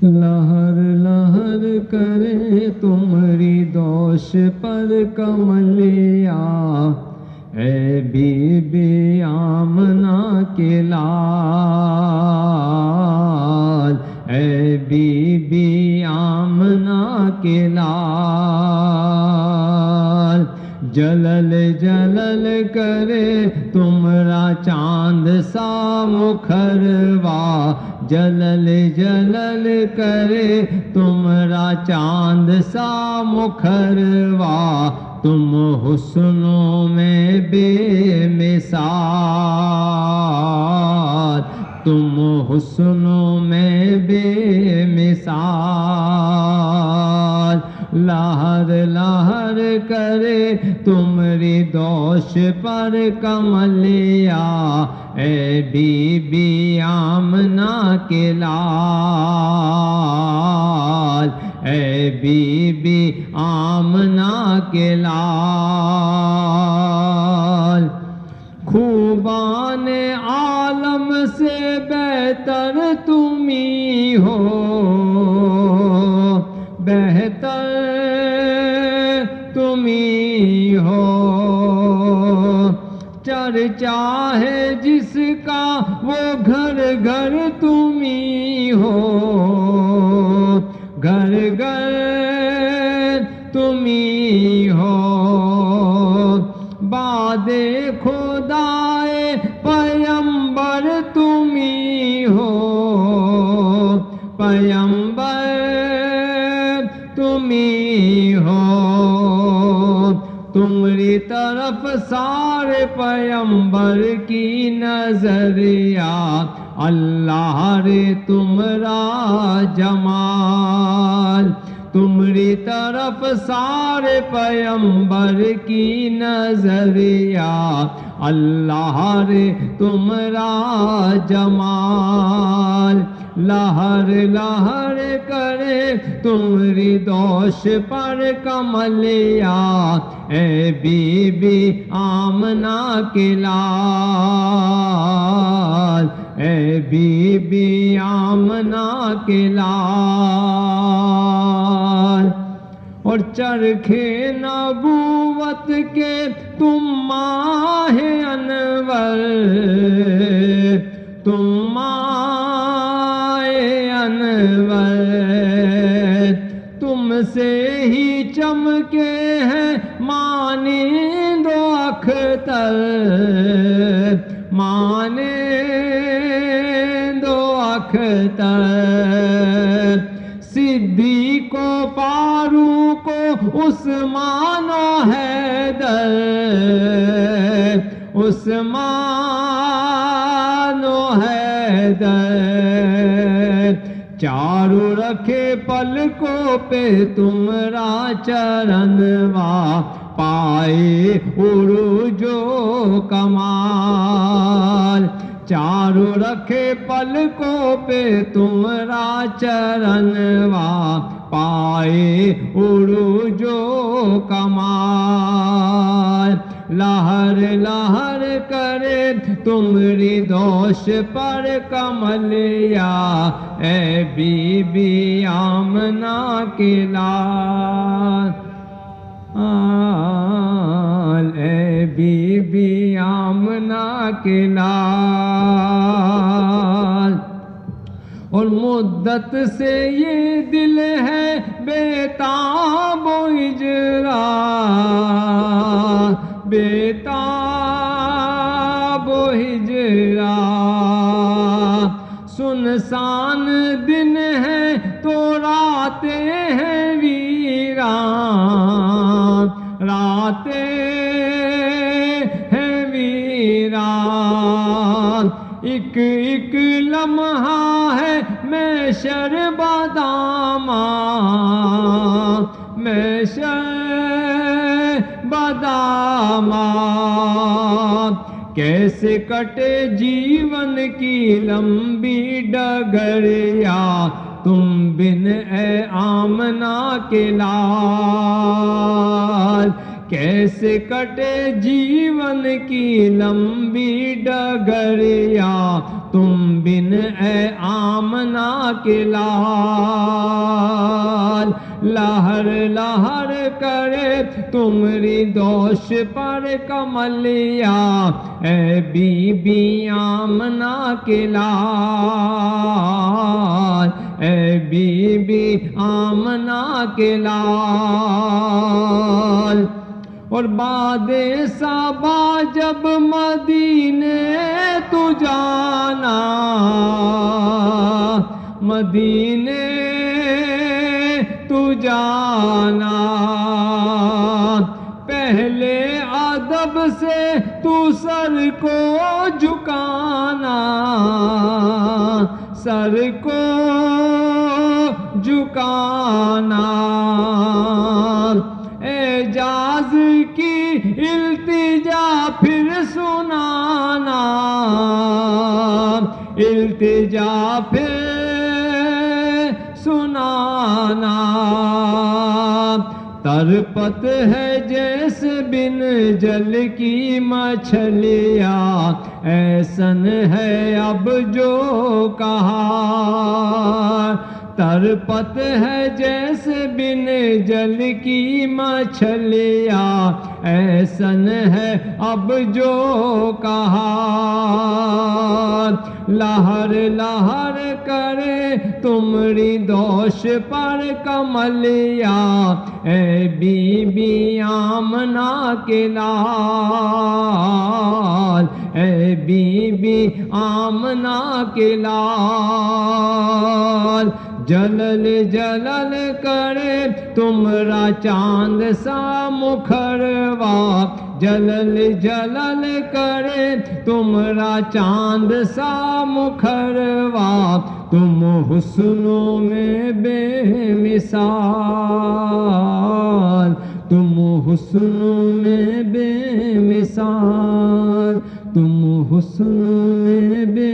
لہر لہر کرے تمہاری دوش پر کملیا، اے بی بی آمنہ کے لال، اے بی بی آمنہ کے لال، جلل جلل کرے تمہرا چاند سا مکھروا، جلل جلل کرے تمہرا چاند سا مکھروا، تم حسنوں میں بے مثال، تم حسنوں میں بے مثال، لہر لہر کرے تمہاری دوش پر کملیا، اے بی بی آمنہ کے لال، اے بی بی آمنہ کے لال، خوبان عالم سے بہتر تمہیں ہو، بہتر تمہیں ہو، چرچا ہے جس کا وہ گھر گھر تمہیں ہو، گھر گھر تمہیں ہو، باد خدائے پیمبر تمہیں ہو، پیمبر تمہیں ہو، تمہاری طرف سارے پیمبر کی نظریا، اللہ رے تمہارا جمال، تمہاری طرف سارے پیمبر کی نظریا، اللہ رے تمہارا جمال، لہر لہر کرے تمہاری دوش پر کملیا، اے بی بی آمنہ کے لال، اے بی بی آمنہ کے لال، اور چرخے نبوت کے تم ماہ انور، تم ماہ انور، تم سے ہی چمکے ہیں مانند و اختر، مانند و اختر، صدیق و فاروق و عثمان و حیدر، عثمان و حیدر، چاروں رکھے پلکوں پہ تمہارا چرنوا، پائے عروج و کمال، چاروں رکھے پلکوں پہ تمہارا چرنوا، پائے عروج و کمال، لہر لہر کرے تمہاری دوش پر کملیا، اے بی بی آمنہ کے لال، اے بی بی آمنہ کے لال، اور مدت سے یہ دل ہے بے تاب و ہجرا، بے تاب و ہجرا، سنسان دن ہے تو راتیں ہیں ویران، راتیں ہیں ویران، ایک ایک لمحہ ہے محشر بدامان، محشر بدامان، کیسے کٹے جیون کی لمبی ڈگریا، تم بن اے آمنہ کے لال، کیسے کٹے جیون کی لمبی ڈگریا، تم بن اے آمنہ کے لال، لہر لہر کرے تمری دوش پر کملیا، اے بی بی آمنہ کے لال، اے بی بی آمنہ کے لال۔ اور بعد صبا جب مدینے تو جانا، مدینے تو جانا، پہلے ادب سے تو سر کو جھکانا، سر کو جھکانا، اعجاز کی التجا پھر سنانا، التجا پھر سنانا، ترپت ہے جیسے بن جل کی مچھلیاں، ایسن ہے اب جو کہا، ترپت ہے جیسے بن جل کی مچھلیاں، ایسن ہے اب جو کہا، لہر لہر کرے تمری دوش پر کملیا، اے بی بی آمنہ کے لال، اے بی بی آمنہ کے لال، جلل جلل کرے تمرا چاند سا مکھروا، جلل جلل کرے تمرا چاند سا مکھروا، تم حسنوں میں بے مثال، تم حسنوں میں بے مثال، تم حسنوں میں بے